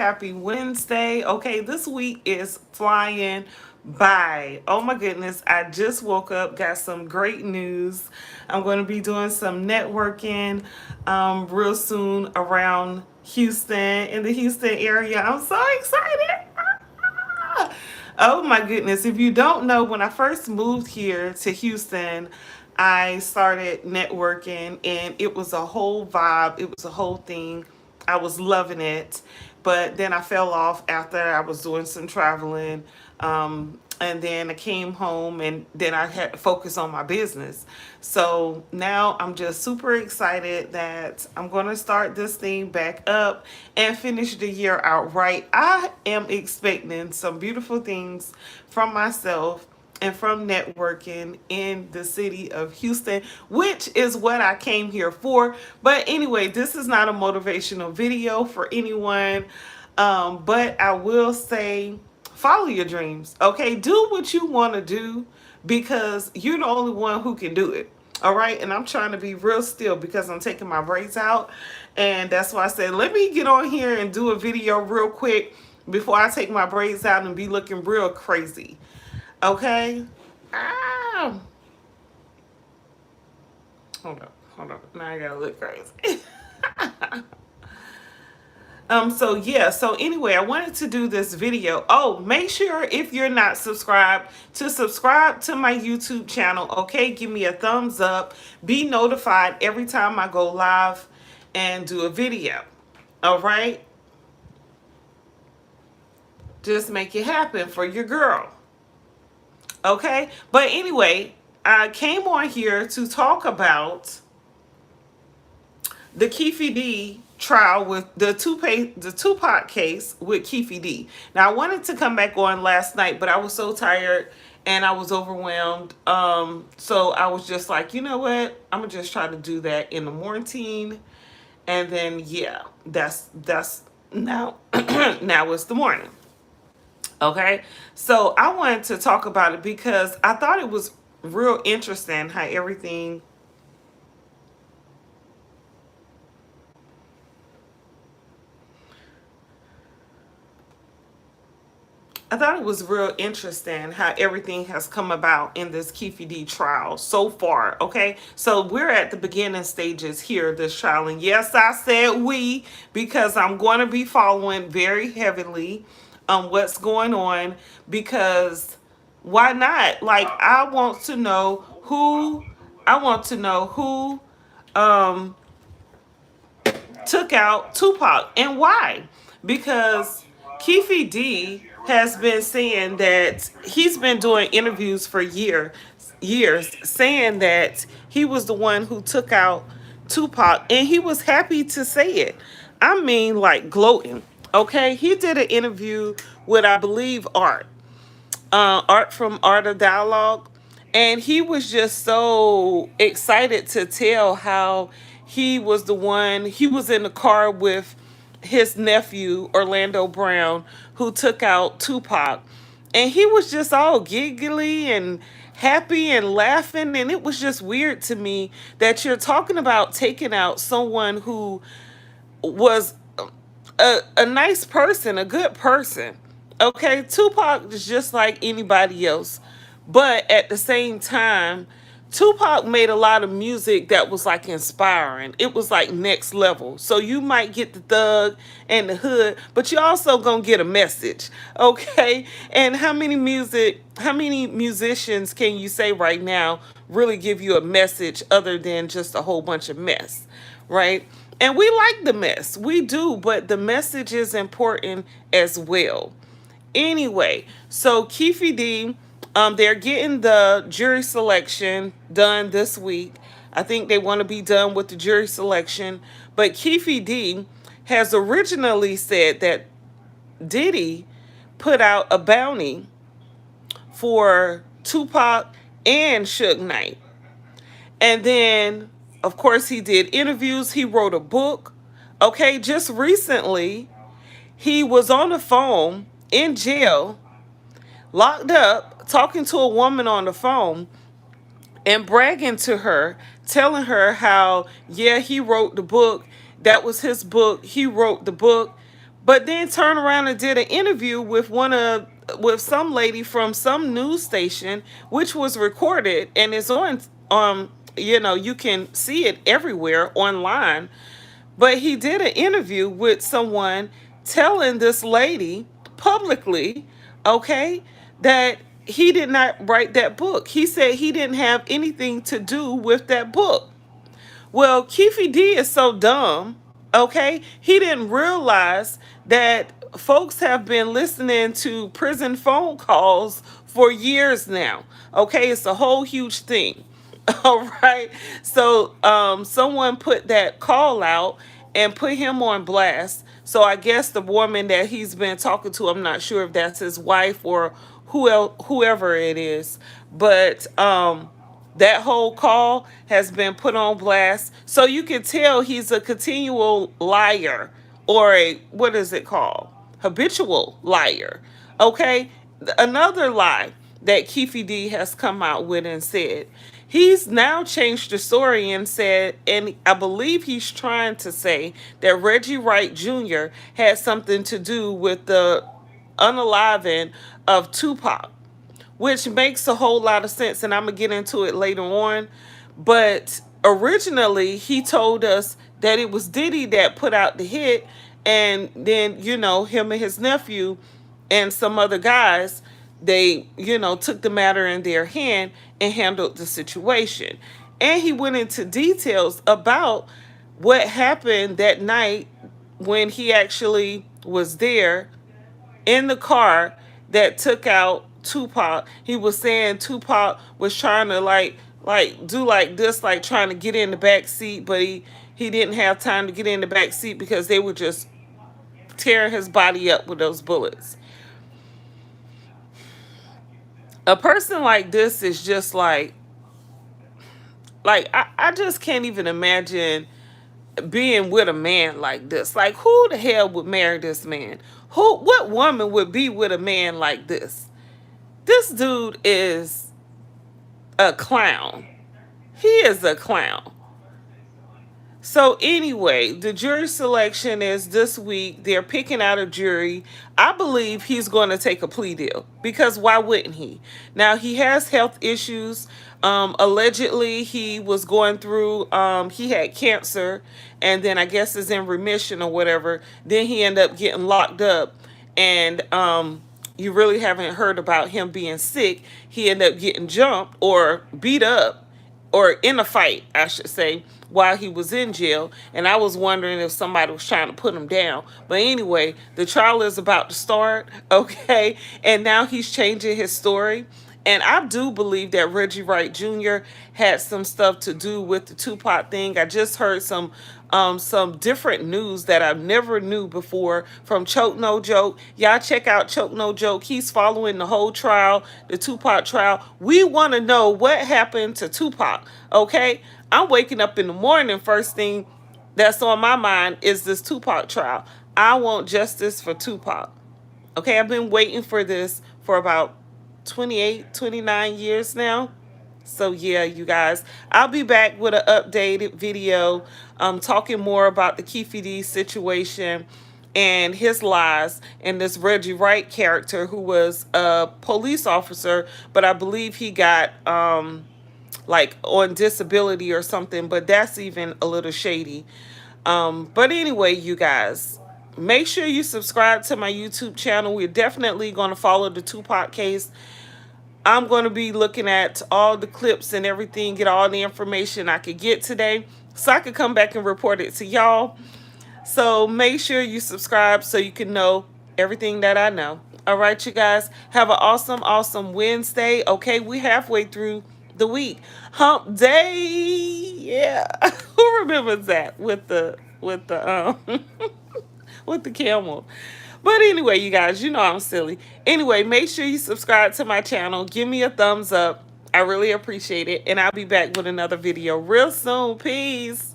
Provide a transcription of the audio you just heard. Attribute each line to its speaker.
Speaker 1: Happy Wednesday. Okay, this week is flying by. Oh my goodness, I just woke up, got some great news. I'm going to be doing some networking real soon around Houston, in the Houston area. I'm so excited. Oh my goodness. If you don't know, when I first moved here to Houston, I started networking and it was a whole vibe. It was a whole thing. I was loving it. But then I fell off after I was doing some traveling. And then I came home and then I had to focus on my business. So now I'm just super excited that I'm going to start this thing back up and finish the year out right. I am expecting some beautiful things from myself and from networking in the city of Houston, which is what I came here for. But anyway, this is not a motivational video for anyone. But I will say, follow your dreams. Okay, do what you want to do because you're the only one who can do it. All right, and I'm trying to be real still because I'm taking my braids out, and that's why I said let me get on here and do a video real quick before I take my braids out and be looking real crazy. Okay. Ah. Hold up. Now I gotta look crazy. So yeah, so anyway, I wanted to do this video. Oh, make sure if you're not subscribed to subscribe to my YouTube channel, okay? Give me a thumbs up. Be notified every time I go live and do a video. All right? Just make it happen for your girl. Okay? But anyway, I came on here to talk about the Keefe D trial with the Tupac case with Keefe D. Now I wanted to come back on last night, but I was so tired and I was overwhelmed. So I was just like, you know what? I'm gonna just try to do that in the morning, and then yeah, that's now now it's the morning. Okay, so I wanted to talk about it because I thought it was real interesting how everything I thought it was real interesting how everything has come about in this Keefe D trial so far. Okay, so we're at the beginning stages here, this trial, and yes, I said we because I'm going to be following very heavily what's going on because why not? Like I want to know who um, took out Tupac and why, because Keefe D has been saying that he's been doing interviews for years saying that he was the one who took out Tupac and he was happy to say it. I mean, like gloating. Okay, he did an interview with, I believe, Art from Art of Dialogue, and he was just so excited to tell how he was the one. He was in the car with his nephew Orlando Brown, who took out Tupac, and he was just all giggly and happy and laughing, and it was just weird to me that you're talking about taking out someone who was a nice person, a good person. Okay, Tupac is just like anybody else. But at the same time, Tupac made a lot of music that was like inspiring. It was like next level. So you might get the thug and the hood, but you also gonna get a message. Okay? And how many musicians can you say right now really give you a message other than just a whole bunch of mess? Right? And we like the mess. We do, but the message is important as well. Anyway, so Keefe D, they're getting the jury selection done this week. I think they want to be done with the jury selection. But Keefe D has originally said that Diddy put out a bounty for Tupac and Suge Knight. And then, of course, he did interviews. He wrote a book. Okay, just recently, he was on the phone in jail, locked up, talking to a woman on the phone and bragging to her, telling her how, yeah, he wrote the book. That was his book. He wrote the book. but then turned around and did an interview with some lady from some news station, which was recorded and is on you can see it everywhere online. But he did an interview with someone telling this lady publicly, okay, that he did not write that book. He said he didn't have anything to do with that book. Well, Keefe D is so dumb, okay? He didn't realize that folks have been listening to prison phone calls for years now, okay? It's a whole huge thing. All right. So someone put that call out and put him on blast. So I guess the woman that he's been talking to, I'm not sure if that's his wife or whoever it is, but that whole call has been put on blast. So you can tell he's a continual liar, or a, what is it called? Habitual liar. Okay? Another lie that Keefe D has come out with and said. He's now changed the story and said, and I believe he's trying to say that Reggie Wright Jr. had something to do with the unaliving of Tupac, which makes a whole lot of sense, and I'm gonna get into it later on. But originally, he told us that it was Diddy that put out the hit, and then him and his nephew and some other guys, they took the matter in their hand and handled the situation. And he went into details about what happened that night when he actually was there in the car that took out Tupac. He was saying Tupac was trying to like do like this, like trying to get in the back seat, but he didn't have time to get in the back seat because they were just tearing his body up with those bullets. A person like this is just I just can't even imagine being with a man like this. Like, who the hell would marry this man? What woman would be with a man like this? This dude is a clown. He is a clown. So anyway, the jury selection is this week. They're picking out a jury. I believe he's going to take a plea deal, because why wouldn't he? Now, he has health issues. Allegedly, he was going through, he had cancer, and then I guess is in remission or whatever. Then he ended up getting locked up, and you really haven't heard about him being sick. He ended up getting jumped or beat up, or in a fight, I should say, while he was in jail. And I was wondering if somebody was trying to put him down. But anyway, the trial is about to start, okay? And now he's changing his story. And I do believe that Reggie Wright Jr. had some stuff to do with the Tupac thing. I just heard some different news that I never knew before from Choke No Joke. Y'all check out Choke No Joke. He's following the whole trial, the Tupac trial. We want to know what happened to Tupac, okay? I'm waking up in the morning, first thing that's on my mind is this Tupac trial. I want justice for Tupac. Okay, I've been waiting for this for about 28, 29 years now. So yeah, you guys, I'll be back with an updated video talking more about the Keefe D situation and his lies, and this Reggie Wright character who was a police officer, but I believe he got like on disability or something, but that's even a little shady. But anyway, you guys, make sure you subscribe to my YouTube channel. We're definitely going to follow the Tupac case. I'm going to be looking at all the clips and everything, get all the information I could get today, so I could come back and report it to y'all. So make sure you subscribe so you can know everything that I know. All right, you guys, have an awesome, awesome Wednesday. Okay, we halfway through the week. Hump day. Yeah. Who remembers that with the with the camel? But anyway, you guys, you know I'm silly. Anyway, make sure you subscribe to my channel. Give me a thumbs up. I really appreciate it. And I'll be back with another video real soon. Peace.